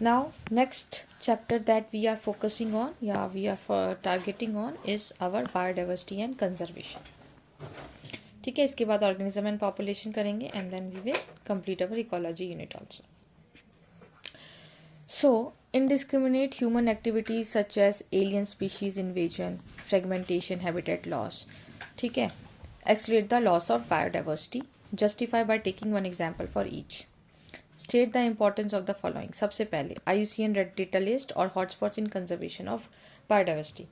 Now, next chapter that we are focusing on, we are targeting on is our biodiversity and conservation. ठीक है, इसके बाद organism and population करेंगे and then we will complete our ecology unit also. So, indiscriminate human activities such as alien species invasion, fragmentation, habitat loss, ठीक है, accelerate the loss of biodiversity. Justify by taking one example for each. State the importance of the following. सबसे पहले IUCN red data list और hotspots in conservation of biodiversity.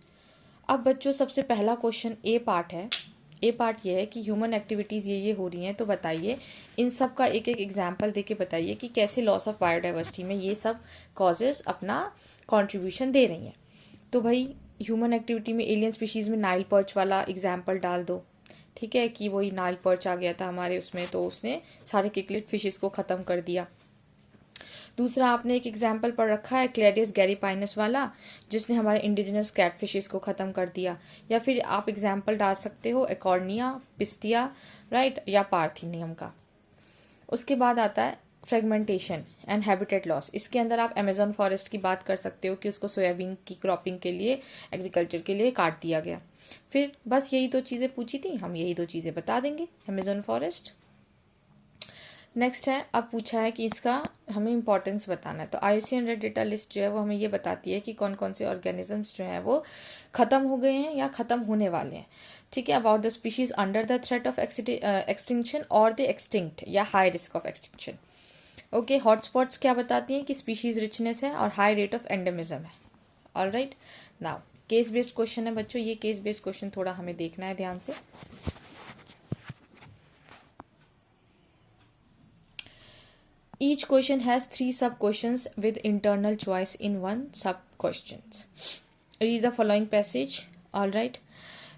अब बच्चों सबसे पहला question ए part है. ए पार्ट ये है कि ह्यूमन एक्टिविटीज़ ये हो रही हैं, तो बताइए इन सब का एक एक एग्जाम्पल दे के बताइए कि कैसे लॉस ऑफ बायोडाइवर्सिटी में ये सब कॉजेज़ अपना कंट्रीब्यूशन दे रही हैं. तो भाई ह्यूमन एक्टिविटी में एलियन स्पीशीज़ में नाइल पर्च वाला एग्जाम्पल डाल दो. ठीक है, कि वही नाइल पर्च आ गया था हमारे उसमें, तो उसने सारे किकलेट फिशेस को ख़त्म कर दिया. दूसरा आपने एक एग्जाम्पल पढ़ रखा है क्लेडियस गैरीपाइनस वाला, जिसने हमारे इंडिजिनस कैट फिशेस को ख़त्म कर दिया. या फिर आप एग्जाम्पल डाल सकते हो एकॉर्निया, पिस्तिया, राइट, या पार्थिनियम का. उसके बाद आता है फ्रेगमेंटेशन एंड हैबिटेट लॉस. इसके अंदर आप अमेजोन फॉरेस्ट की बात कर सकते हो कि उसको सोयाबीन की क्रॉपिंग के लिए, एग्रीकल्चर के लिए काट दिया गया. फिर बस यही दो चीज़ें पूछी थी, हम यही दो चीज़ें बता देंगे. अमेजोन फॉरेस्ट नेक्स्ट है. अब पूछा है कि इसका हमें इंपॉर्टेंस बताना है. तो IUCN रेड डेटा लिस्ट जो है वो हमें ये बताती है कि कौन कौन से ऑर्गेनिजम्स जो हैं वो ख़त्म हो गए हैं या ख़त्म होने वाले हैं. ठीक है, about the species under the threat of extinction और द एक्सटिंक्ट या high risk of extinction. Okay, hotspots क्या बताती हैं कि स्पीशीज़ रिचनेस है और हाई रेट ऑफ एंडेमिज्म है. All right, now case based question है बच्चों. ये केस बेस्ड क्वेश्चन थोड़ा हमें देखना है ध्यान से. Each question has 3 sub-questions with internal choice in one sub-questions. Read the following passage, alright,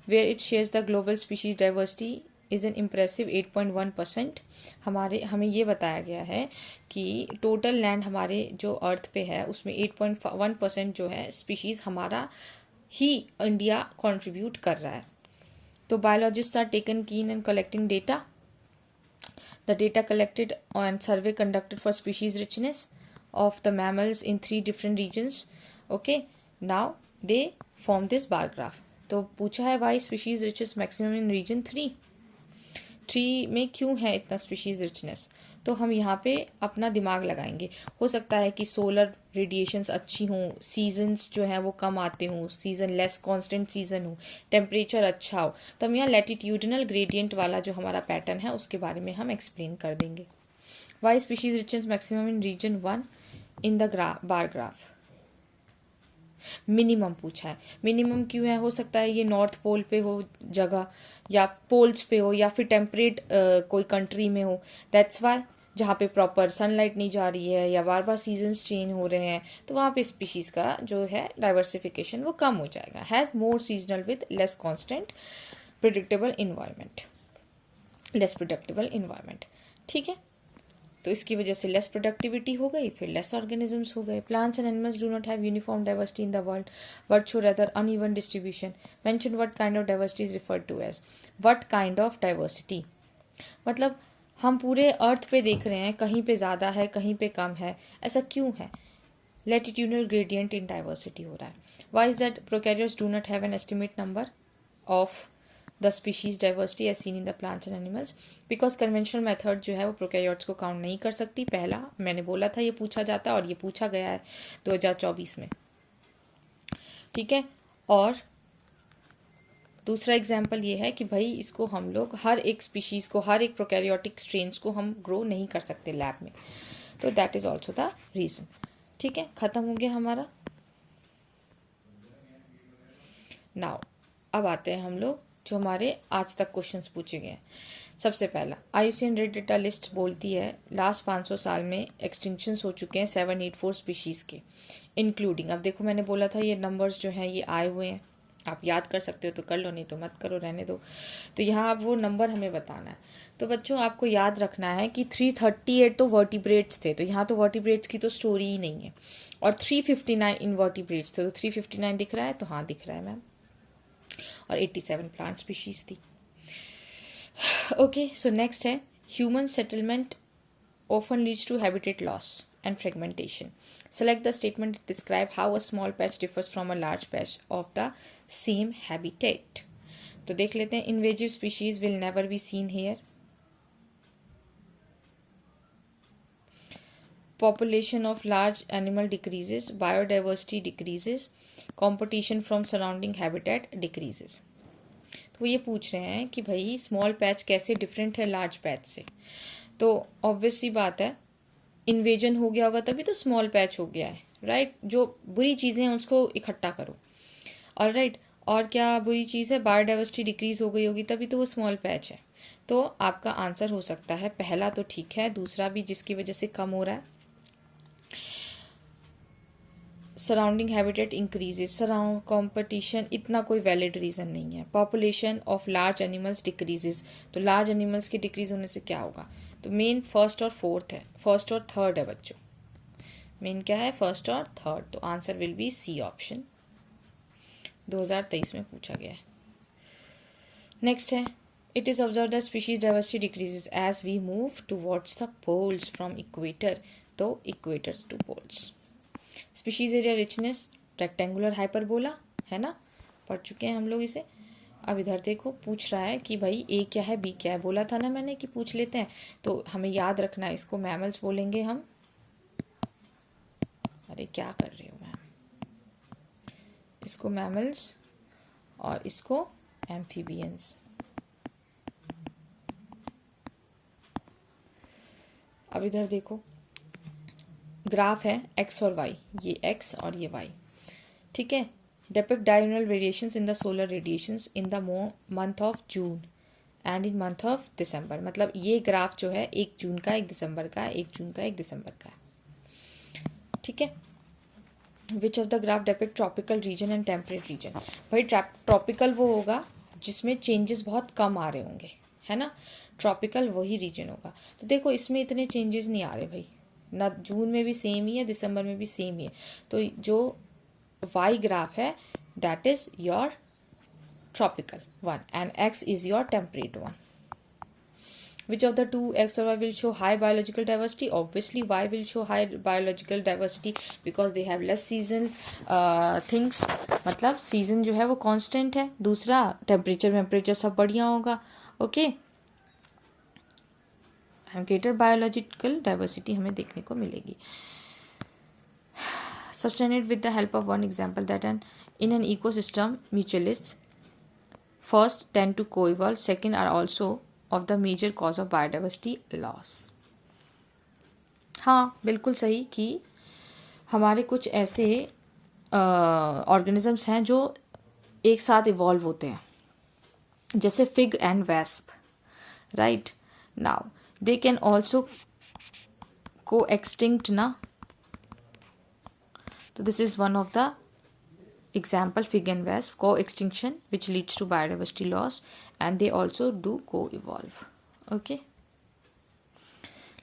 where it shares the global species diversity is an impressive 8.1%. हमें ये बताया गया है कि टोटल लैंड हमारे जो अर्थ पे है उसमें 8.1% जो है स्पीशीज़ हमारा ही इंडिया कंट्रीब्यूट कर रहा है. तो biologist are taken keen and collecting data. The data collected and survey conducted for species richness of the mammals in 3 different regions. Okay, now they form this bar graph. तो पूछा है why species richness maximum in region 3 में क्यों है इतना species richness. तो हम यहाँ पे अपना दिमाग लगाएंगे. हो सकता है कि सोलर रेडिएशंस अच्छी हों, सीजन्स जो हैं वो कम आते हों, सीज़न लेस कांस्टेंट सीज़न हो, टेम्परेचर अच्छा हो. तो हम यहाँ लैटिट्यूडनल ग्रेडियंट वाला जो हमारा पैटर्न है उसके बारे में हम एक्सप्लेन कर देंगे. Why species richness maximum in region 1 in the bar graph. Minimum पूछा है. मिनिमम क्यों है? हो सकता है ये नॉर्थ पोल पे हो जगह, या पोल्स पे हो, या फिर टेम्परेट कोई कंट्री में हो. दैट्स वाई जहाँ पे प्रॉपर सनलाइट नहीं जा रही है या बार बार सीजन्स चेंज हो रहे हैं, तो वहाँ पे स्पीशीज़ का जो है डाइवर्सिफिकेशन वो कम हो जाएगा. Has more seasonal with less constant predictable environment, less predictable environment. ठीक है, तो इसकी वजह से लेस प्रोडक्टिविटी हो गई, फिर लेस ऑर्गेनिजम्स हो गए. Plants and animals do not have uniform diversity in the world but show rather uneven distribution. Mention what kind of diversity is referred to as. What kind of diversity मतलब हम पूरे अर्थ पे देख रहे हैं, कहीं पे ज़्यादा है कहीं पे कम है. ऐसा क्यों है? लैटिट्यूडनल ग्रेडियंट इन डाइवर्सिटी हो रहा है. Why is that? Prokaryotes do not have an estimate number of the species diversity as seen in the plants and animals. Because conventional method जो है वो प्रोकैरियोट्स को काउंट नहीं कर सकती. पहला मैंने बोला था ये पूछा जाता है और ये पूछा गया है 2024 में. ठीक है, और दूसरा एग्जाम्पल ये है कि भाई इसको हम लोग हर एक स्पीशीज़ को, हर एक प्रोकैरियोटिक स्ट्रेन्स को हम ग्रो नहीं कर सकते लैब में. तो that is also the reason. ठीक है, ख़त्म हो गया हमारा. नाउ अब आते हैं हम लोग जो हमारे आज तक क्वेश्चंस पूछे गए हैं. सबसे पहला IUCN रेड डेटा लिस्ट बोलती है लास्ट 500 साल में एक्सटिंक्शंस हो चुके हैं 784 स्पीशीज़ के, इंक्लूडिंग, अब देखो मैंने बोला था ये नंबर्स जो हैं ये आए हुए हैं, आप याद कर सकते हो तो कर लो, नहीं तो मत करो, रहने दो. तो यहाँ अब वो नंबर हमें बताना है. तो बच्चों आपको याद रखना है कि 338 तो वर्टिब्रेट्स थे, तो यहाँ तो वर्टिब्रेट्स की तो स्टोरी ही नहीं है. और 359 इनवर्टिब्रेट्स थे, तो 359 दिख रहा है, तो हाँ दिख रहा है मैम. और 87 प्लांट स्पीशीज़ थी. ओके, सो नेक्स्ट है human settlement often leads to habitat loss and fragmentation. Select the statement that describe how a small patch differs from a large patch of the same habitat. तो देख लेते हैं. Invasive species will never be seen here. Population of large animal decreases, biodiversity decreases, competition from surrounding habitat decreases. तो ये पूछ रहे हैं कि भाई स्मॉल पैच कैसे डिफरेंट है लार्ज पैच से. तो ऑब्वियस सी बात है, इन्वेजन हो गया होगा तभी तो स्मॉल पैच हो गया है, राइट. जो बुरी चीज़ें हैं उसको इकट्ठा करो, और राइट. और क्या बुरी चीज़ है, बायोडाइवर्सिटी डिक्रीज हो गई होगी तभी तो वो स्मॉल पैच है. तो आपका आंसर हो सकता है पहला तो ठीक है, दूसरा भी जिसकी वजह से कम हो रहा है. Surrounding habitat increases, surround competition, इतना कोई वैलिड रीज़न नहीं है. Population of large animals decreases, तो लार्ज एनिमल्स के डिक्रीज होने से क्या होगा. तो मेन फर्स्ट और फोर्थ है, फर्स्ट और थर्ड है बच्चों. मेन क्या है, फर्स्ट और थर्ड. तो answer will be C option. 2023 में पूछा गया है. नेक्स्ट है, it is observe the species diversity decreases as we move towards the poles from equator. तो equators to poles. Species area richness, rectangular hyperbola है ना, पढ़ चुके हैं हम लोग इसे. अब इधर देखो, पूछ रहा है कि भाई ए क्या है बी क्या है. बोला था ना मैंने कि पूछ लेते हैं, तो हमें याद रखना है. इसको मैमल्स बोलेंगे हम. अरे क्या कर रहे हो मैम. इसको मैमल्स और इसको एम्फीबियंस. अब इधर देखो, ग्राफ है एक्स और वाई, ये एक्स और ये वाई, ठीक है. Depict diagonal variations in the solar radiations in the month of June and in month of December. मतलब ये ग्राफ जो है 1 जून का, 1 दिसंबर का, 1 जून का, 1 दिसंबर का, ठीक है. विच of the graph depict tropical region and temperate region. भाई ट्रॉपिकल वो होगा जिसमें चेंजेस बहुत कम आ रहे होंगे, है ना. ट्रॉपिकल वही रीजन होगा. तो देखो इसमें इतने चेंजेस नहीं आ रहे भाई, ना जून में भी सेम ही है, दिसंबर में भी सेम ही है. तो जो वाई ग्राफ है that is your tropical one and x is your temperate one. Which of the two, X or Y, will show high biological diversity? Obviously, Y will show high biological diversity because they have less season things. मतलब season जो है वो constant है. दूसरा temperature सब बढ़िया होगा. Okay. And greater biological diversity हमें देखने को मिलेगी. Substantiate with the help of one example that in an ecosystem mutualists first tend to co-evolve, second are also of the major cause of biodiversity loss. हाँ बिल्कुल सही कि हमारे कुछ ऐसे ऑर्गेनिजम्स हैं जो एक साथ इवॉल्व होते हैं, जैसे fig and wasp, right. Now they can also को एक्सटिंक्ट ना. तो this is one of the example, fig and wasp co-extinction which leads to biodiversity loss, and they also do co-evolve. Okay,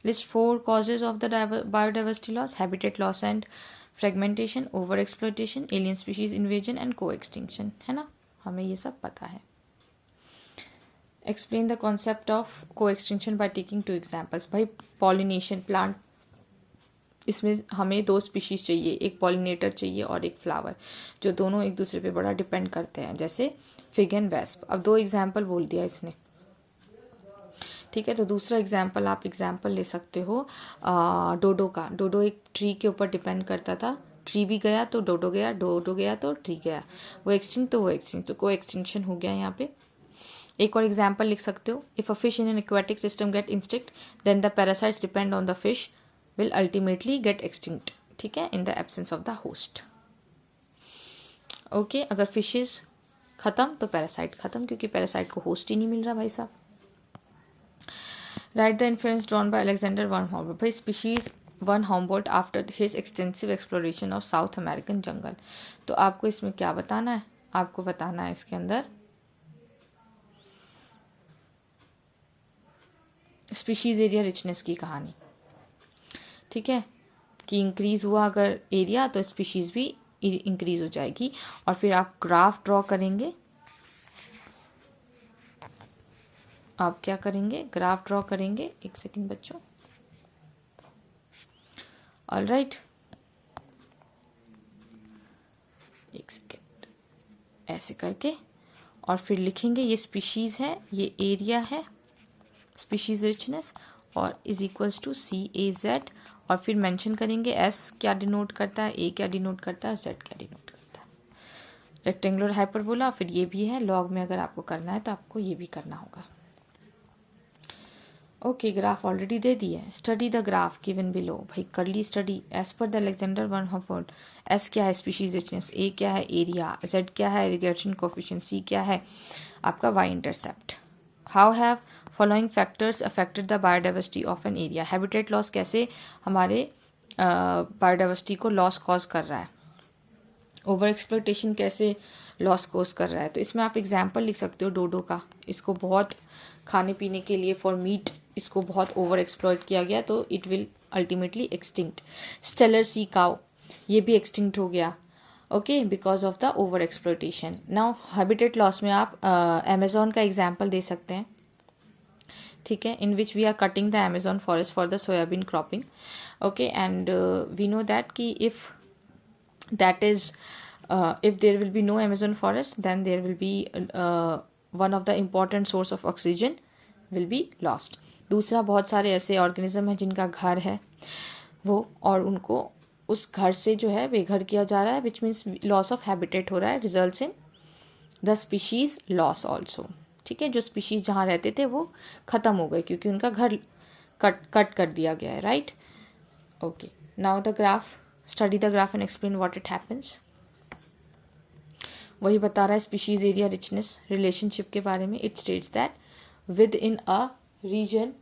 list 4 causes of the biodiversity loss: habitat loss and fragmentation, overexploitation, alien species invasion and co-extinction. है ना, हमें ये सब पता है. Explain the concept of co-extinction by taking 2 examples. भाई pollination, plant, इसमें हमें 2 स्पीशीज़ चाहिए, एक पॉलिनेटर चाहिए और एक फ्लावर, जो दोनों एक दूसरे पे बड़ा डिपेंड करते हैं, जैसे फिग एंड वेस्प. अब 2 एग्जाम्पल बोल दिया इसने, ठीक है. तो दूसरा एग्जाम्पल आप एग्जाम्पल ले सकते हो डोडो का. डोडो एक ट्री के ऊपर डिपेंड करता था, ट्री भी गया तो डोडो गया, डोडो गया तो ट्री गया. वो एक्सटिंक्ट तो वो एक्सटिंक्ट, तो को एक्सटिंक्शन हो गया यहाँ पे. एक और एग्जाम्पल लिख सकते हो, if a fish in an aquatic system get extinct then the parasites depend on the fish will ultimately get extinct, ठीक है, in the absence of the host. Okay, अगर फिशेस ख़त्म तो पैरासाइट ख़त्म, क्योंकि पैरासाइट को होस्ट ही नहीं मिल रहा भाई साहब. Right the influence drawn by Alexander von Humboldt. भाई species von Humboldt after his extensive exploration of South American jungle. तो आपको इसमें क्या बताना है, आपको बताना है इसके अंदर स्पीशीज एरिया रिचनेस की कहानी, ठीक है, कि इंक्रीज़ हुआ अगर एरिया तो स्पीशीज़ भी इंक्रीज़ हो जाएगी. और फिर आप ग्राफ ड्रॉ करेंगे. आप क्या करेंगे, ग्राफ ड्रॉ करेंगे. एक सेकंड बच्चों, ऑल राइट, एक सेकेंड, ऐसे करके और फिर लिखेंगे ये स्पीशीज़ है, ये एरिया है, स्पीशीज़ रिचनेस, और इज इक्वल्स टू CAZ, और फिर मेंशन करेंगे S क्या डिनोट करता है, A क्या डिनोट करता है, Z क्या डिनोट करता है। रेक्टेंगुलर हाइपरबोला, फिर ये भी है लॉग में, अगर आपको करना है तो आपको ये भी करना होगा। ओके, ग्राफ ऑलरेडी दे दिए। Study the graph given below, भाई कर ली study. As per the Alexander von Humboldt, S क्या है स्पीशीज रिचनेस, ए क्या है एरिया, जेड क्या है रिग्रेशन कोफिशिएंट, सी क्या है आपका Y intercept. How have following factors affected the biodiversity of an area, habitat loss कैसे हमारे बायोडाइवर्सिटी को लॉस कॉज कर रहा है, ओवर एक्सप्लोइटेशन कैसे लॉस कॉज कर रहा है। तो इसमें आप एग्जाम्पल लिख सकते हो डोडो का, इसको बहुत खाने पीने के लिए फॉर मीट इसको बहुत ओवर एक्सप्लॉइट किया गया, तो it will ultimately extinct. Steller sea cow, ये भी एक्सटिंक्ट हो गया, okay, because of the over exploitation. Now habitat loss में आप अमेजोन का एग्जाम्पल दे सकते हैं, ठीक है, in which we are cutting the Amazon forest for the soybean cropping, okay, and we know that कि that is if there will be no Amazon forest, then there will be one of the important source of oxygen will be lost. दूसरा, बहुत सारे ऐसे organism हैं जिनका घर है वो, और उनको उस घर से जो है बेघर किया जा रहा है, which means loss of habitat हो रहा है, results in the species loss also, ठीक है। जो स्पीशीज जहाँ रहते थे वो ख़त्म हो गए क्योंकि उनका घर कट कर दिया गया है, right. Okay, now the graph, study the graph and explain what it happens. वही बता रहा है स्पीशीज एरिया रिचनेस रिलेशनशिप के बारे में। It states that within a region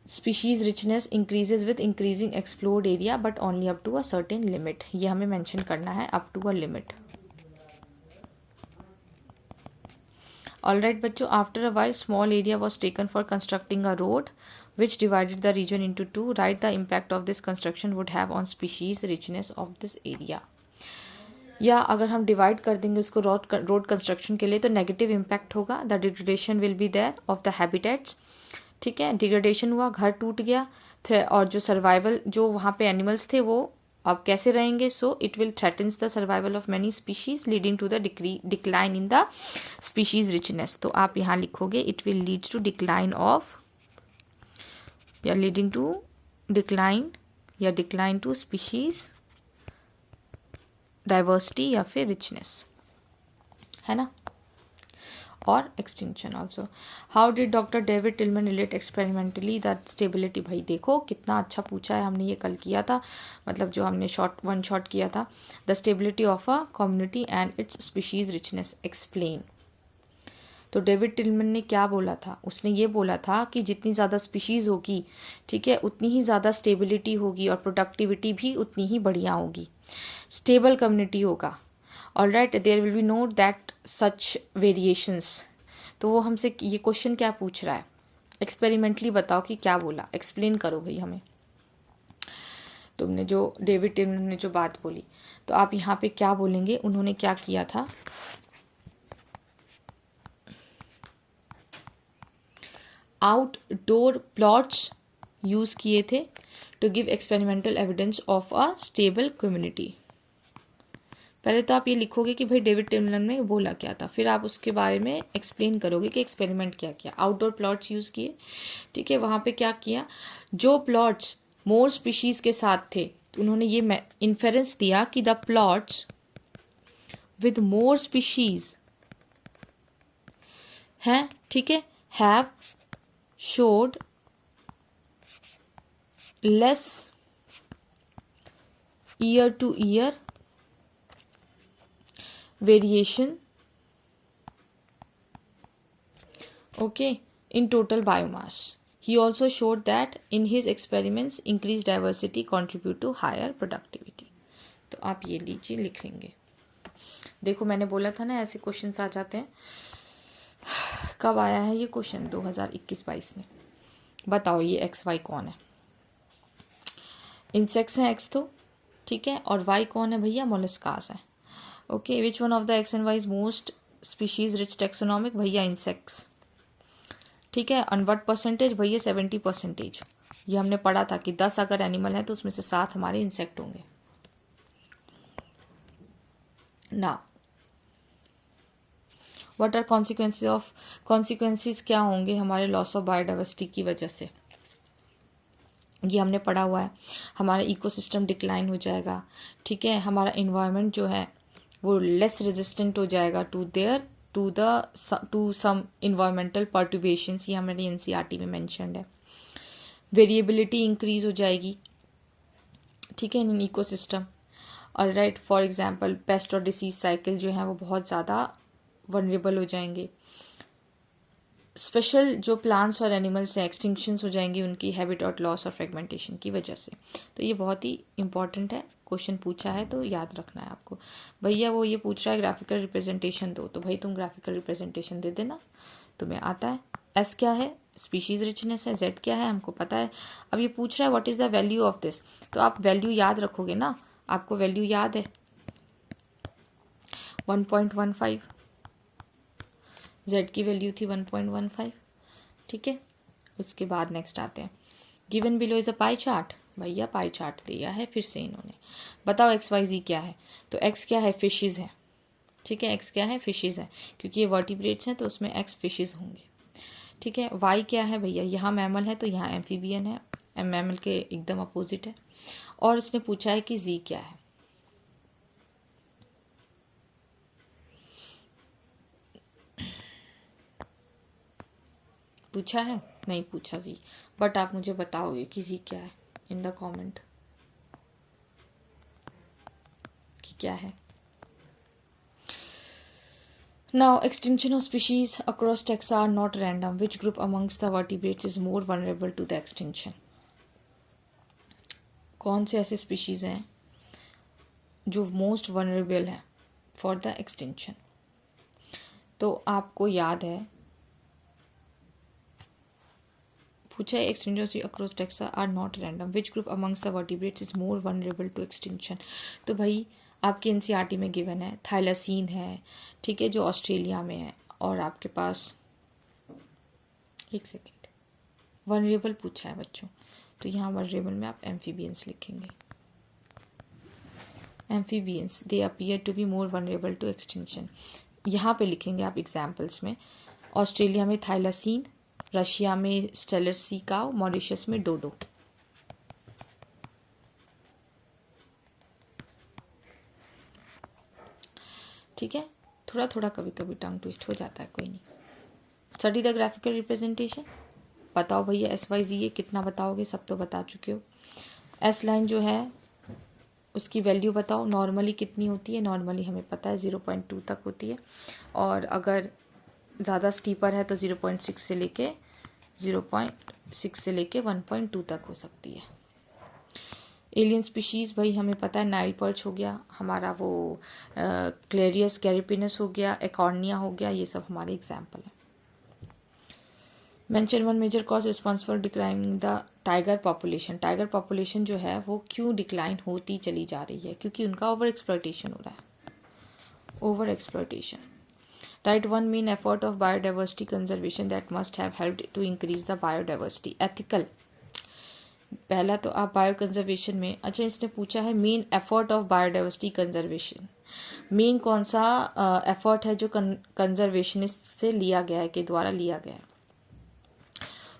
species richness increases with increasing explored area but only up to a certain limit, ये हमें mention करना है, up to a limit. All right, बच्चों, after a while small area was taken for constructing a road which divided the region into two. Write the impact of this construction would have on species richness of this area. या अगर हम divide कर देंगे उसको road construction के लिए तो negative impact होगा, the degradation will be there of the habitats, ठीक है। डिग्रेडेशन हुआ, घर टूट गया, और जो सर्वाइवल जो वहाँ पे एनिमल्स थे वो अब कैसे रहेंगे, so it will threatens the survival of many species leading to the decline in the species richness. तो आप यहाँ लिखोगे it will leads to decline of या लीडिंग टू डिक्लाइन या डिक्लाइन टू स्पीशीज डाइवर्सिटी या फिर रिचनेस, है ना, और extinction also. How did doctor David Tilman relate experimentally the stability, भाई देखो कितना अच्छा पूछा है, हमने ये कल किया था, मतलब जो हमने वन शॉट किया था, the stability of a community and it's species richness explain. तो डेविड टिलमन ने क्या बोला था, उसने ये बोला था कि जितनी ज़्यादा स्पीशीज़ होगी, ठीक है, उतनी ही ज़्यादा स्टेबिलिटी होगी और प्रोडक्टिविटी भी उतनी ही बढ़िया होगी, स्टेबल कम्युनिटी होगा। All right, there will be no that such variations. तो वो हमसे ये क्वेश्चन क्या पूछ रहा है, एक्सपेरिमेंटली बताओ कि क्या बोला, एक्सप्लेन करो भाई हमें, तुमने जो डेविड टिलमन ने जो बात बोली। तो आप यहाँ पे क्या बोलेंगे, उन्होंने क्या किया था, आउटडोर प्लॉट्स यूज़ किए थे to give experimental evidence of a stable community. पहले तो आप ये लिखोगे कि भाई डेविड टिलमन ने बोला क्या था, फिर आप उसके बारे में एक्सप्लेन करोगे कि एक्सपेरिमेंट क्या किया। आउटडोर प्लॉट्स यूज़ किए, ठीक है, वहाँ पे क्या किया, जो प्लॉट्स मोर स्पीशीज़ के साथ थे तो उन्होंने ये इन्फेरेंस दिया कि the plots with more species हैं, ठीक है, have showed less year to year variation, okay, in total biomass. He also showed that in his experiments increased diversity contribute to higher productivity. तो आप ये लीजिए, लिख लेंगे। देखो मैंने बोला था ना ऐसे क्वेश्चंस आ जाते हैं। कब आया है ये क्वेश्चन, 2021-22 में। बताओ ये एक्स वाई कौन है, इंसेक्ट्स हैं एक्स तो, ठीक है, और वाई कौन है भैया, मोलस्कास है, okay. Which one of the X and Y is most species rich taxonomic, भैया इंसेक्ट्स, ठीक है, ऑन व्हाट परसेंटेज, भैया 70%, ये हमने पढ़ा था कि 10 अगर एनिमल है तो उसमें से 7 हमारे इंसेक्ट होंगे ना। व्हाट आर कॉन्सिक्वेंसेस क्या होंगे हमारे लॉस ऑफ बायोडाइवर्सिटी की वजह से, ये हमने पढ़ा हुआ है। हमारा इकोसिस्टम डिक्लाइन हो जाएगा, ठीक है। हमारा इन्वायरमेंट जो है वो लेस रेजिस्टेंट हो जाएगा टू सम इन्वायरमेंटल पर्टर्बेशंस, ये हमारे एनसीईआरटी में मेंशन्ड है। वेरिएबिलिटी इंक्रीज हो जाएगी, ठीक है, इन इकोसिस्टम। और राइट, फॉर एग्जांपल पेस्ट और डिसीज साइकिल जो है वो बहुत ज़्यादा वनरेबल हो जाएंगे। स्पेशल जो प्लांट्स और एनिमल्स हैं एक्सटिंक्शंस हो जाएंगी उनकी हैबिटेट लॉस और फ्रेगमेंटेशन की वजह से। तो ये बहुत ही इंपॉर्टेंट है, क्वेश्चन पूछा है तो याद रखना है आपको। भैया वो ये पूछ रहा है ग्राफिकल रिप्रेजेंटेशन दो, तो भाई तुम ग्राफिकल रिप्रेजेंटेशन दे देना, तुम्हें आता है। एस क्या है, स्पीशीज रिचनेस है। जेड क्या है, हमको पता है। अब ये पूछ रहा है what is the value of this, तो आप वैल्यू याद रखोगे ना, आपको वैल्यू याद है 1.15, जेड की वैल्यू थी 1.15, ठीक है। उसके बाद नेक्स्ट आते हैं, given below is a pie chart. भैया पाई चार्ट दिया है फिर से इन्होंने, बताओ एक्स वाई जी क्या है। तो एक्स क्या है, फिशेज़ है, ठीक है। एक्स क्या है, फिशेज़ है, क्योंकि ये वर्टिब्रेट्स हैं तो उसमें एक्स फिशेज़ होंगे, ठीक है। वाई क्या है भैया, यहाँ मैमल है तो यहाँ एम्फीबियन है, मैमल के एकदम अपोजिट है। और इसने पूछा है कि जी क्या है, पूछा है नहीं पूछा जी, बट आप मुझे बताओगे कि जी क्या है इन द कमेंट कि क्या है। Now, extinction of species across taxa are not random. Which group amongst the vertebrates is more vulnerable to the extinction? कौन से ऐसे स्पीशीज हैं जो मोस्ट वनरेबल है फॉर द एक्सटिंक्शन? तो आपको याद है पूछा है extinction across taxa are not random, which group amongst the vertebrates is more vulnerable to extinction. तो भाई आपके एनसीईआरटी में गिवन है थाइलासीन है, ठीक है, जो ऑस्ट्रेलिया में है। और आपके पास एक सेकेंड, वनरेबल पूछा है बच्चों, तो यहाँ वनरेबल में आप एम्फीबियंस लिखेंगे। Amphibians they appear to be more vulnerable to extinction, यहाँ पे लिखेंगे आप एग्जाम्पल्स में। ऑस्ट्रेलिया में थाइलासीन, रशिया में स्टेलर सी काव, मॉरिशस में डोडो। ठीक है, थोड़ा थोड़ा कभी कभी टंग ट्विस्ट हो जाता है, कोई नहीं। Study the graphical representation. बताओ भैया एस वाई जी ये कितना बताओगे, सब तो बता चुके हो। एस लाइन जो है उसकी वैल्यू बताओ, नॉर्मली कितनी होती है, नॉर्मली हमें पता है 0.2 तक होती है, और अगर ज़्यादा स्टीपर है तो 0.6 से लेके 1.2 तक हो सकती है। एलियन स्पीशीज़ भाई हमें पता है नाइल पर्च हो गया हमारा, वो क्लेरियस कैरिपिनस हो गया, एकॉर्निया हो गया, ये सब हमारे एग्जाम्पल हैं। Mention one major cause responsible declining the tiger population. Tiger population जो है वो क्यों डिक्लाइन होती चली जा रही है, क्योंकि उनका ओवर एक्सप्लॉयटेशन हो रहा है, over exploitation. Write one main effort of biodiversity conservation that must have helped to increase the biodiversity. Ethical, पहला तो आप बायो कंजर्वेशन में, अच्छा इसने पूछा है main effort of biodiversity conservation, main कौन सा एफर्ट है जो कंजर्वेशनिस्ट से लिया गया है, के द्वारा लिया गया है।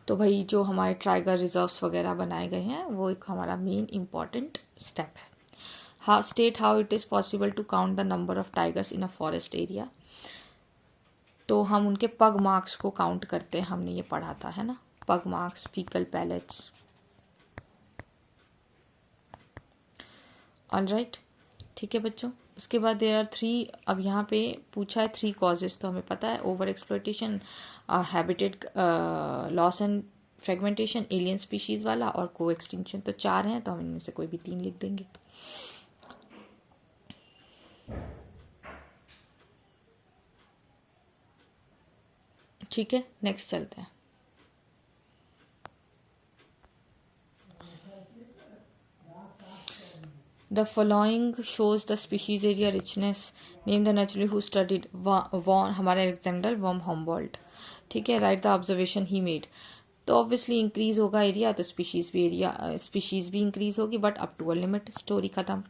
तो भाई जो हमारे टाइगर रिजर्व्स वगैरह बनाए गए हैं वो एक हमारा मेन इम्पॉर्टेंट स्टेप है। हाँ, state how it is possible to count the number of tigers in a forest area. तो हम उनके पग मार्क्स को काउंट करते हैं, हमने ये पढ़ा था है ना, pug marks, faecal pellets. All right, ठीक है बच्चों। उसके बाद देयर आर 3, अब यहाँ पे पूछा है 3 कॉजेज़, तो हमें पता है over exploitation, habitat loss and fragmentation, alien species वाला, और को एक्सटिंक्शन। तो 4 हैं, तो हम इनमें से कोई भी 3 लिख देंगे। ठीक है, नेक्स्ट चलते हैं। The following shows the species area richness. Name the naturalist who studied von हमारा एलेक्जेंडर वॉम हम्बोल्ट। ठीक है, write the observation he made. तो ऑब्वियसली इंक्रीज होगा एरिया, तो स्पीशीज़ भी इंक्रीज होगी, but up to a limit, story खत्म.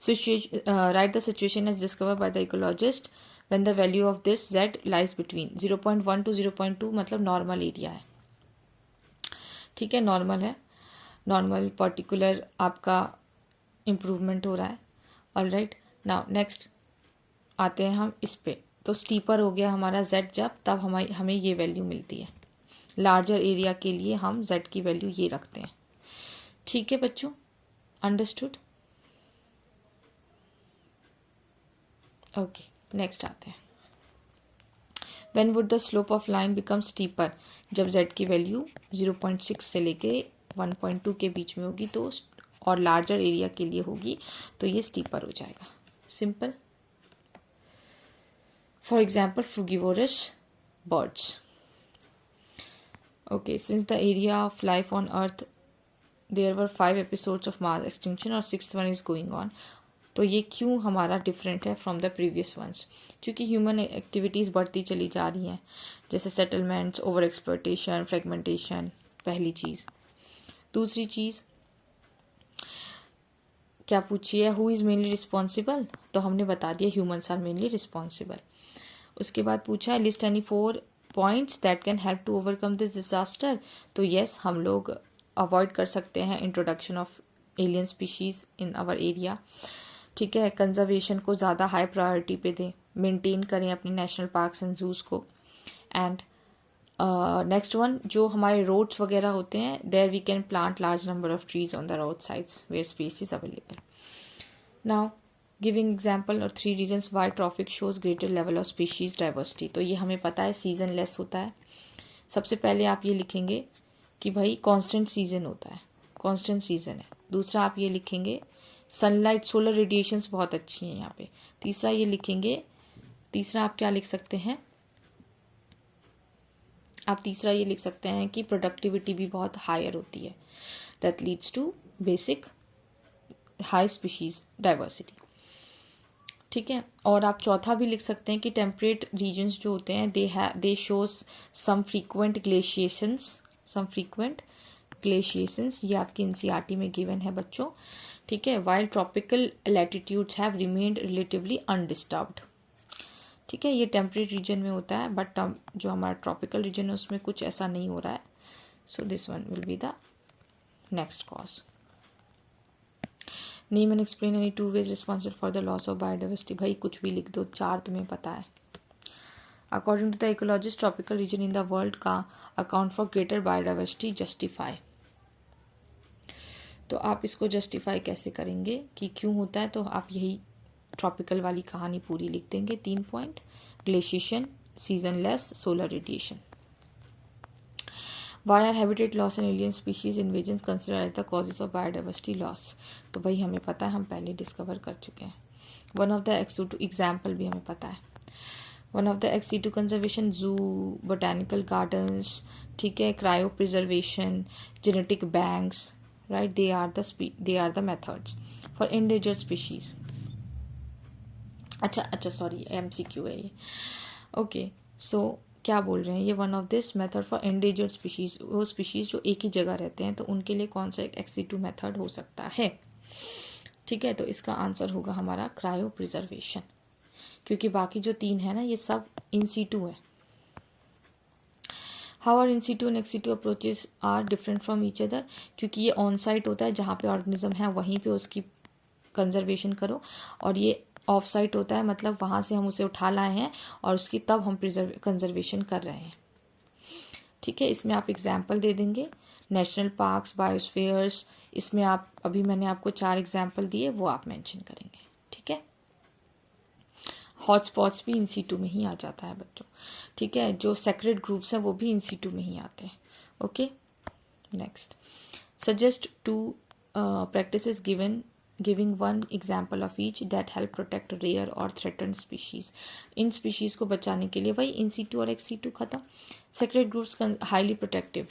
Write the situation as discovered by the ecologist when the value of this z lies between 0.1 to 0.2, मतलब normal area है. ठीक है, नॉर्मल है, नॉर्मल पर्टिकुलर आपका इम्प्रूवमेंट हो रहा है. ऑल राइट, नाउ नेक्स्ट आते हैं हम इस पे. तो स्टीपर हो गया हमारा z, जब तब हमें ये वैल्यू मिलती है. लार्जर एरिया के लिए हम z की वैल्यू ये रखते हैं. ठीक है बच्चों, अंडरस्टूड. ओके, नेक्स्ट आते हैं. When would the slope of line become steeper, जब z की वैल्यू 0.6 से लेके 1.2 के बीच में होगी, तो और लार्जर एरिया के लिए होगी, तो ये स्टीपर हो जाएगा. Simple. For example frugivorous birds. Okay, since the area of life on Earth, there were 5 episodes of mass extinction और 6th one is going on. तो ये क्यों हमारा डिफरेंट है फ्रॉम द प्रीवियस वंस? क्योंकि ह्यूमन एक्टिविटीज़ बढ़ती चली जा रही हैं, जैसे सेटलमेंट्स, ओवर एक्सप्लॉयटेशन, फ्रेगमेंटेशन, पहली चीज़. दूसरी चीज़ क्या पूछी है, हु इज़ मेनली रिस्पॉन्सिबल? तो हमने बता दिया ह्यूमन्स आर मेनली रिस्पॉन्सिबल. उसके बाद पूछा है list any 4 points that can help to overcome this disaster. तो येस, हम लोग अवॉइड कर सकते हैं introduction of alien species in our area. ठीक है, कंजर्वेशन को ज़्यादा हाई प्रायोरिटी पे दें, मेंटेन करें अपने नेशनल पार्क्स एंड जूस को. एंड नेक्स्ट वन, जो हमारे रोड्स वगैरह होते हैं, there we can plant large number of trees on the road sides where space is available. Now giving example और 3 reasons why tropic shows greater level of species diversity. तो ये हमें पता है सीजन लेस होता है. सबसे पहले आप ये लिखेंगे कि भाई कांस्टेंट सीजन होता है, कांस्टेंट सीजन है. दूसरा आप ये लिखेंगे सनलाइट, सोलर रेडिएशंस बहुत अच्छी हैं यहाँ पे. तीसरा ये लिखेंगे, तीसरा आप क्या लिख सकते हैं, आप तीसरा ये लिख सकते हैं कि प्रोडक्टिविटी भी बहुत हायर होती है, that leads to basic high species diversity. ठीक है, और आप चौथा भी लिख सकते हैं कि टेम्परेट रीजन्स जो होते हैं दे शोज सम फ्रीक्वेंट ग्लेशिएशंस. ये आपकी एनसीईआरटी में गिवन है बच्चों. ठीक है, while tropical latitudes have remained relatively undisturbed. ठीक है, ये टेम्परेट रीजन में होता है, बट जो हमारा ट्रॉपिकल रीजन है उसमें कुछ ऐसा नहीं हो रहा है. So this one will be the next cause. Name and explain any 2 ways responsible for the loss of biodiversity. भाई कुछ भी लिख दो, 4 तुम्हें पता है. According to the ecologist, tropical region in the world का account for greater biodiversity. Justify. तो आप इसको जस्टिफाई कैसे करेंगे कि क्यों होता है? तो आप यही ट्रॉपिकल वाली कहानी पूरी लिख देंगे. 3 point, glaciation, season less, solar radiation. Why are habitat loss and alien species invasions consider as the causes of biodiversity loss. तो भाई हमें पता है, हम पहले डिस्कवर कर चुके हैं. One of the x two example भी हमें पता है. One of the x two conservation, जू, बोटानिकल गार्डन्स. ठीक है, cryo preservation, genetic banks. Right, they are the methods for endangered species. अच्छा सॉरी, MCQ है ये. ओके, सो क्या बोल रहे हैं ये, one of this method for endangered species, वो स्पीशीज जो एक ही जगह रहते हैं, तो उनके लिए कौन सा एक एक्स2 मेथड हो सकता है? ठीक है, तो इसका आंसर होगा हमारा क्रायो प्रिजर्वेशन, क्योंकि बाकी जो 3 है ना, ये सब इन सीटू है. How are in situ and ex situ approaches are different from each other. क्योंकि ये ऑन साइट होता है, जहाँ पे ऑर्गेनिज्म है वहीं पे उसकी कंजर्वेशन करो, और ये ऑफ साइट होता है, मतलब वहाँ से हम उसे उठा लाए हैं और उसकी तब हम कंजर्वेशन कर रहे हैं. ठीक है, इसमें आप एग्जाम्पल दे देंगे, नेशनल पार्क्स, बायोस्फीयर्स. इसमें आप अभी मैंने आपको 4 एग्जाम्पल दिए, वो आप मेंशन करेंगे. ठीक है, हॉटस्पॉट्स भी इन सीटू में ही आ जाता है बच्चों. ठीक है, जो सेक्रेड ग्रुप्स हैं वो भी इन सीटू में ही आते हैं. Okay, next, suggest 2 practices giving one example of each that help protect rare or threatened species. In species को बचाने के लिए भाई इन सीटू और एक्स2 खत्म. Sacred groups highly protective.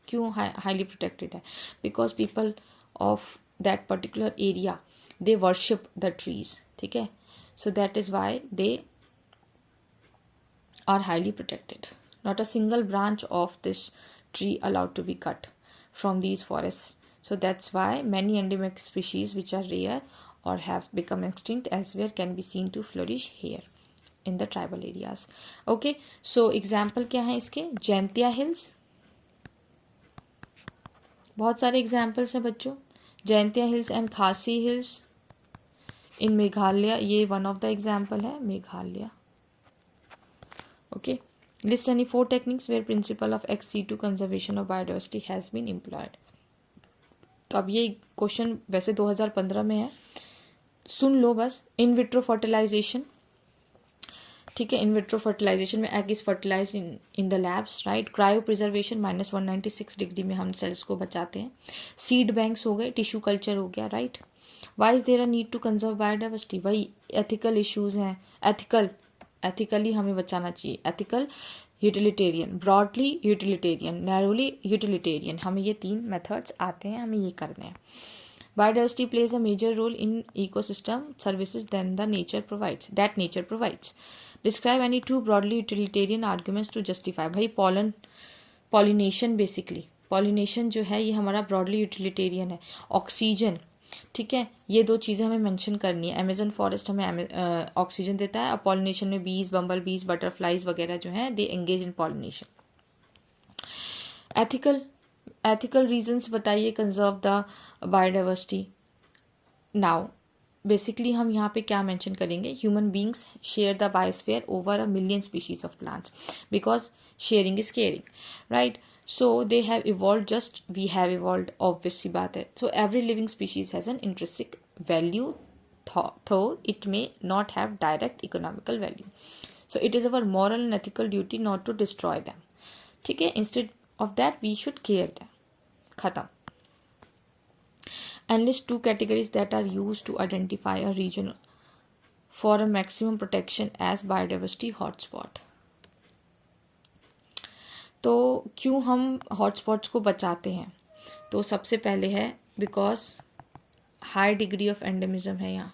क्यों हाईली प्रोटेक्टेड है? Because people of that particular area they worship the trees. ठीक है, so that is why they are highly protected. Not a single branch of this tree allowed to be cut from these forests. So that's why many endemic species which are rare or have become extinct elsewhere can be seen to flourish here in the tribal areas. Okay, so example क्या है इसके? Jaintia hills, बहुत सारे examples हैं बच्चों. Jaintia hills and Khasi hills in Meghalaya, ये one of the example है Meghalaya. Okay, list any 4 techniques where principle of ex-situ conservation of biodiversity has been employed. तो अब ये क्वेश्चन वैसे 2015 में है, सुन लो बस. इन विट्रो फर्टिलाइजेशन, ठीक है, इन विट्रो फर्टिलाइजेशन में egg is fertilize in the labs, right. Cryopreservation -196 degree में हम सेल्स को बचाते हैं. सीड बैंक्स हो गए, टिश्यू कल्चर हो गया, right. Why is there a need to conserve biodiversity? वही एथिकल इश्यूज हैं. एथिकली हमें बचाना चाहिए. Ethical, utilitarian, broadly utilitarian, narrowly utilitarian, हमें ये 3 मेथड्स आते हैं, हमें ये करने हैं. Biodiversity plays a major role in ecosystem services than nature provides. Describe any 2 broadly utilitarian arguments to justify. भाई pollination basically. pollination जो है ये हमारा broadly utilitarian है. ऑक्सीजन, ठीक है, ये 2 चीज़ें हमें मेंशन करनी है. अमेजन फॉरेस्ट हमें ऑक्सीजन देता है, और पॉलिनेशन में बीज, बम्बल बीज, बटरफ्लाइज वगैरह जो हैं they engage in pollination. Ethical reasons बताइए conserve the biodiversity. Now basically हम यहाँ पे क्या मेंशन करेंगे? Human beings share the biosphere over a million species of plants because sharing is caring, right. So they have evolve just we have evolve, obvious सी बात है. So every living species has an intrinsic value, though it may not have direct economical value. So it is our moral and ethical duty not to destroy them. ठीक है, instead of that we should care them. खत्म. And list 2 categories that are used to identify a region for a maximum protection as biodiversity hotspot. तो क्यों हम hotspots को बचाते हैं? तो सबसे पहले है because high degree of endemism है यहाँ.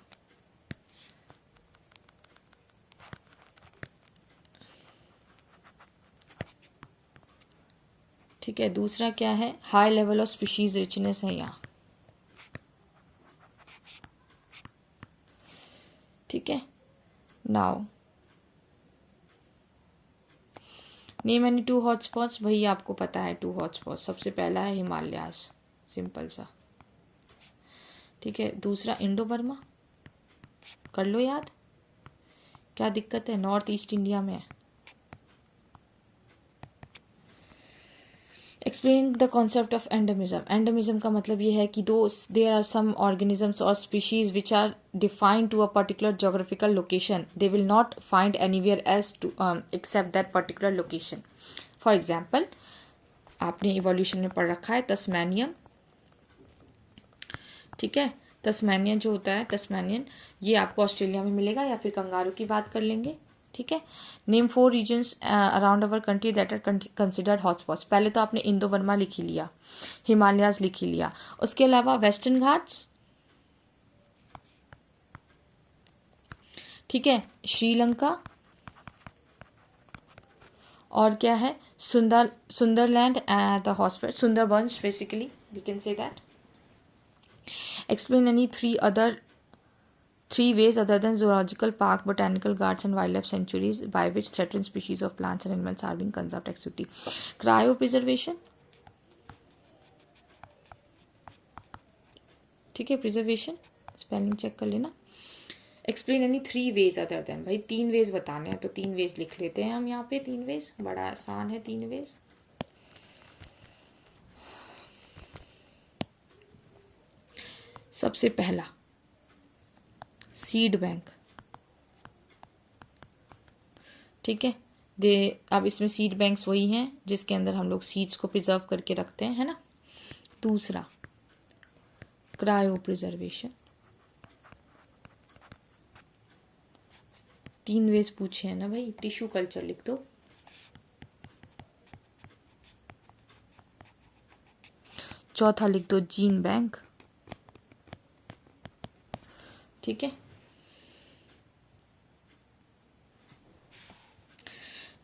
ठीक है, दूसरा क्या है? High level of species richness है यहाँ. ठीक है. Now name any 2 hotspots. भैया आपको पता है 2 हॉटस्पॉट्स. सबसे पहला है हिमालयास, सिंपल सा. ठीक है, दूसरा इंडो बर्मा, कर लो याद. क्या दिक्कत है? नॉर्थ ईस्ट इंडिया में है. Explain the concept of endemism. Endemism का मतलब ये है कि देयर आर सम ऑर्गेनिजम्स और species which are defined to a particular geographical location, they will not find anywhere else to except that particular location. For example, आपने evolution में पढ़ रखा है तस्मानियम. ठीक है, तस्मानियन जो होता है, तस्मानियन ये आपको ऑस्ट्रेलिया में मिलेगा, या फिर कंगारू की बात कर लेंगे. ठीक है. Name 4 regions around our country that are considered hotspots. पहले तो आपने इंडो बर्मा लिख ही लिया, हिमालयाज लिख ही लिया. उसके अलावा वेस्टर्न घाट्स, ठीक है, श्रीलंका, और क्या है? Sundaland the hotspot, Sundarbans basically we can say that. Explain any 3 ways other than zoological park, botanical gardens and wildlife sanctuaries by which threatened species of plants and animals are being conserved ex situ. Cryopreservation, ठीक है, preservation spelling check कर लेना. Explain any 3 ways other than. भाई 3 ways बताने हैं तो 3 ways लिख लेते हैं हम यहाँ पे. 3 ways बड़ा आसान है. 3 ways सबसे पहला सीड बैंक. ठीक है, अब इसमें सीड बैंक्स वही हैं जिसके अंदर हम लोग सीड्स को प्रिजर्व करके रखते हैं, है ना. दूसरा क्रायो प्रिजर्वेशन. 3 वेज पूछे हैं ना भाई. टिश्यू कल्चर लिख दो. चौथा लिख दो जीन बैंक. ठीक है.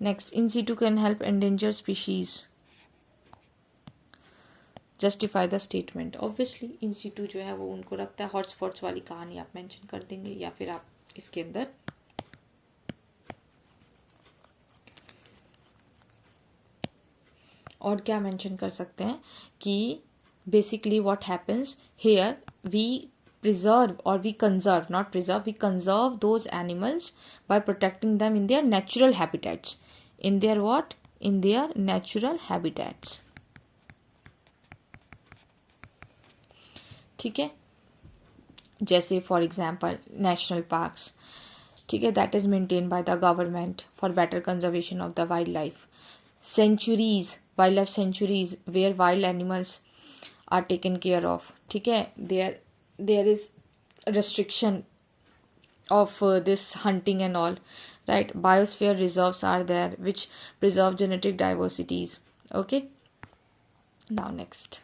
Next, in situ can help endanger species. Justify the statement. Obviously in situ जो है वो उनको रखता है, हॉटस्पॉट्स वाली कहानी आप मेंशन कर देंगे, या फिर आप इसके अंदर और क्या मेंशन कर सकते हैं कि basically what happens here, we preserve or we conserve, not preserve, we conserve those animals by protecting them in their natural habitats. In their what? In their natural habitats. ठीक है, जैसे फॉर एग्जाम्पल नेशनल पार्क्स, ठीक है, that is maintain by the government for better conservation of the wildlife. Sanctuaries, wildlife sanctuaries where wild animals are taken care of, ठीक है, there is restriction of this hunting and all, right? Biosphere reserves are there which preserve genetic diversities. Okay, now next,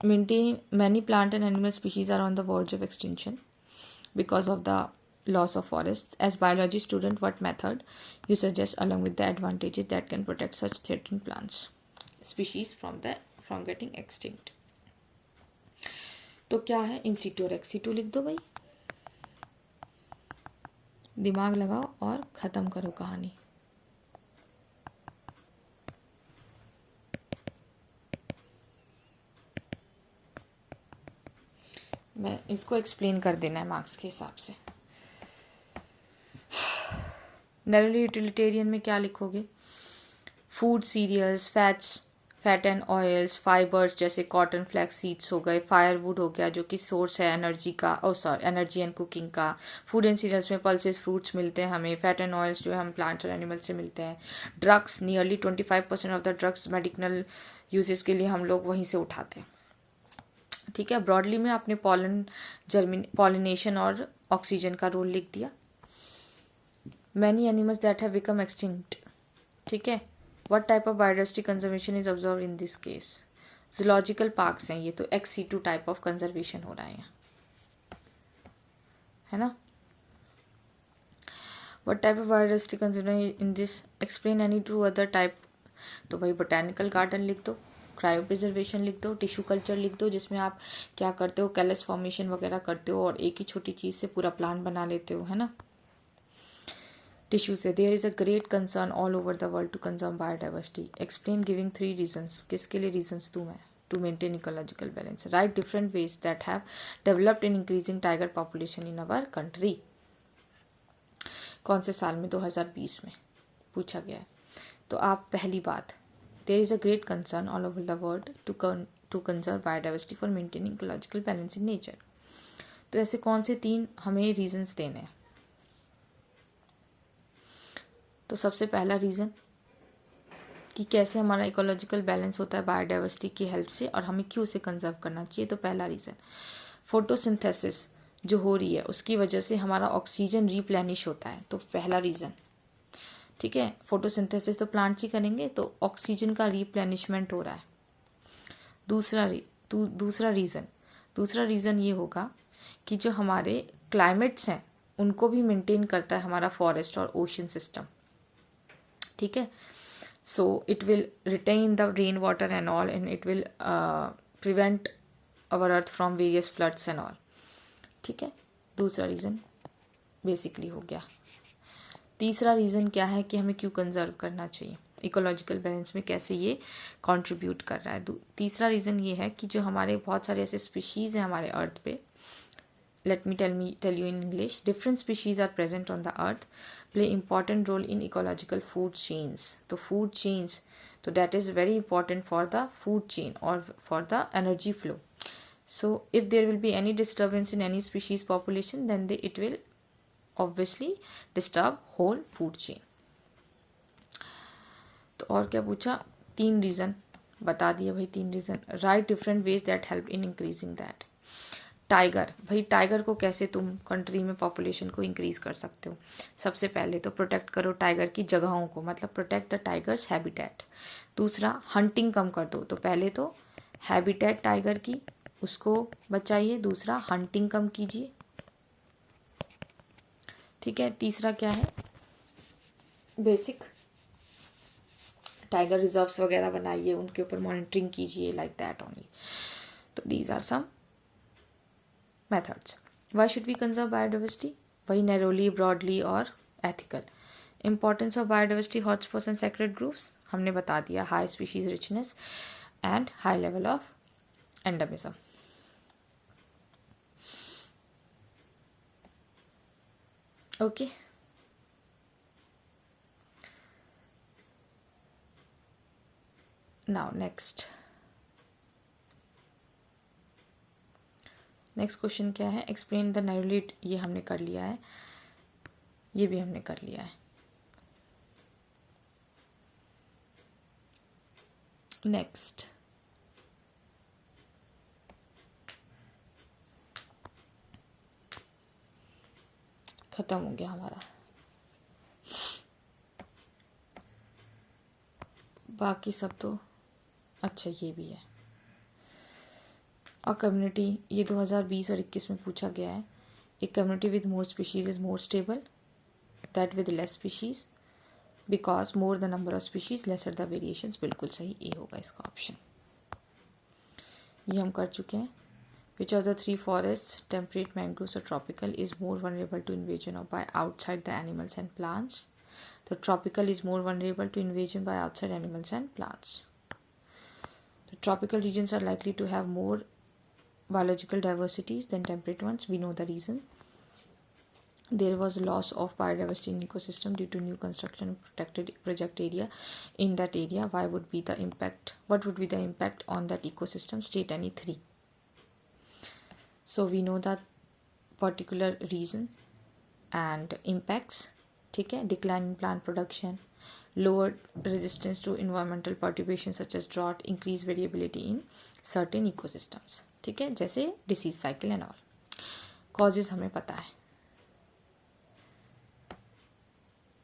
maintain many plant and animal species are on the verge of extinction because of the loss of forests. As biology student, what method you suggest along with the advantages that can protect such threatened plants species from getting extinct? तो क्या है, in situ और ex situ लिख दो भाई, दिमाग लगाओ और ख़त्म करो कहानी। मैं इसको एक्सप्लेन कर देना है मार्क्स के हिसाब से। नैरोली यूटिलिटेरियन में क्या लिखोगे? Food cereals, fat and oils, fibres जैसे कॉटन, फ्लैक्स सीड्स हो गए, फायरवुड हो गया जो कि सोर्स है एनर्जी का, एनर्जी एंड कुकिंग का। फूड एंड सीरियल्स में पल्सेस, फ्रूट्स मिलते हैं हमें। फैट एंड ऑयल्स जो है हम प्लांट्स और एनिमल्स से मिलते हैं। Drugs, nearly 25% of the drugs medical uses के लिए हम लोग वहीं से उठाते हैं, ठीक है। ब्रॉडली में आपने पॉलिनेशन और ऑक्सीजन का रोल लिख दिया। Many animals that have become extinct, ठीक है। What type of biodiversity conservation is observed in this case? Zoological parks हैं ये, तो XC2 टाइप ऑफ कंजर्वेशन हो रहा है, है ना। What type of biodiversity conservation in this? Explain any two other type. तो भाई बोटेनिकल गार्डन लिख दो, क्रायो प्रिजर्वेशन लिख दो, टिश्यू कल्चर लिख दो जिसमें आप क्या करते हो, कैलस फॉर्मेशन वगैरह करते हो और एक ही छोटी चीज़ से पूरा प्लांट बना लेते हो, है ना। टिश्यू से there is a great concern all over the world to conserve biodiversity. Explain giving 3 reasons. किसके लिए रीजंस दूँ मैं? To maintain ecological balance. Right different ways that have developed in increasing tiger population in our country. कौन से साल में? 2020 में पूछा गया है। तो आप पहली बात, there is a great concern all over the world to conserve biodiversity for maintaining ecological balance in nature. तो ऐसे कौन से 3 हमें रीजंस देने हैं? तो सबसे पहला रीज़न कि कैसे हमारा इकोलॉजिकल बैलेंस होता है बायोडाइवर्सिटी की हेल्प से और हमें क्यों उसे कंजर्व करना चाहिए। तो पहला रीज़न, फोटोसिंथेसिस जो हो रही है उसकी वजह से हमारा ऑक्सीजन रिप्लेनिश होता है, तो पहला रीज़न, ठीक है। फोटोसिंथेसिस तो प्लांट्स ही करेंगे, तो ऑक्सीजन का रिप्लेनिशमेंट हो रहा है। दूसरा रीज़न ये होगा कि जो हमारे क्लाइमेट्स हैं उनको भी मेंटेन करता है हमारा फॉरेस्ट और ओशन सिस्टम, ठीक है। So it will retain the rain water and all and it will prevent our earth from various floods and all, ठीक है। दूसरा रीज़न बेसिकली हो गया। तीसरा रीज़न क्या है कि हमें क्यों कंजर्व करना चाहिए, इकोलॉजिकल बैलेंस में कैसे ये कंट्रीब्यूट कर रहा है। तीसरा रीज़न ये है कि जो हमारे बहुत सारे ऐसे स्पीशीज़ हैं हमारे अर्थ पे, let me tell you in English, different species are present on the earth, play important role in ecological food chains. तो food chains, तो that is very important for the food chain or for the energy flow. So if there will be any disturbance in any species population, then it will obviously disturb whole food chain. तो और क्या पूछा? 3 reason बता दिए भाई, 3 reason. Right different ways that help in increasing that. Tiger, भाई tiger को कैसे तुम कंट्री में पॉपुलेशन को इंक्रीज कर सकते हो? सबसे पहले तो प्रोटेक्ट करो टाइगर की जगहों को, मतलब प्रोटेक्ट द टाइगर्स हैबिटेट। दूसरा, हंटिंग कम कर दो, तो पहले तो हैबिटेट टाइगर की उसको बचाइए, दूसरा हंटिंग कम कीजिए, ठीक है। तीसरा क्या है? बेसिक टाइगर रिजर्व्स वगैरह बनाइए, उनके ऊपर मॉनिटरिंग कीजिए, लाइक दैट ओनली. तो these are some methods. Why should we conserve biodiversity? वही narrowly, broadly और ethical. Importance of biodiversity hotspots and sacred groves हमने बता दिया. High species richness and high level of endemism. Okay. Now next question क्या है? Explain the narrowly. ये हमने कर लिया है, ये भी हमने कर लिया है. नेक्स्ट खत्म हो गया हमारा. बाकी सब तो अच्छा, ये भी है. अ कम्युनिटी, ये 2020 और 21 में पूछा गया है. A community with more species is more stable that with less species because more the number of species lesser the variations. बिल्कुल सही, ए होगा इसका ऑप्शन. ये हम कर चुके हैं. Which of the three forest, temperate, mangroves और tropical, is more vulnerable to invasion और by outside the animals and plants. तो tropical is more vulnerable to invasion by outside animals and plants. The tropical regions are likely to have more biological diversities than temperate ones. We know the reason. There was loss of biodiversity in ecosystem due to new construction of protected project area in that area. Why would be the impact? What would be the impact on that ecosystem? State any three. So we know that particular reason and impacts. ठीक है. Decline in plant production, lower resistance to environmental perturbations such as drought, increased variability in certain ecosystems. ठीक है, जैसे disease cycle and all. Causes हमें पता है.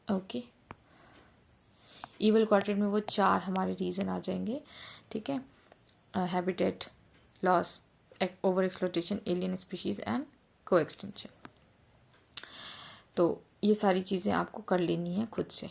Okay. Evil quadrant में वो 4 हमारे रीज़न आ जाएंगे. ठीक है. Habitat loss, over exploitation, alien species and को एक्सटेंशन. तो ये सारी चीज़ें आपको कर लेनी है खुद से.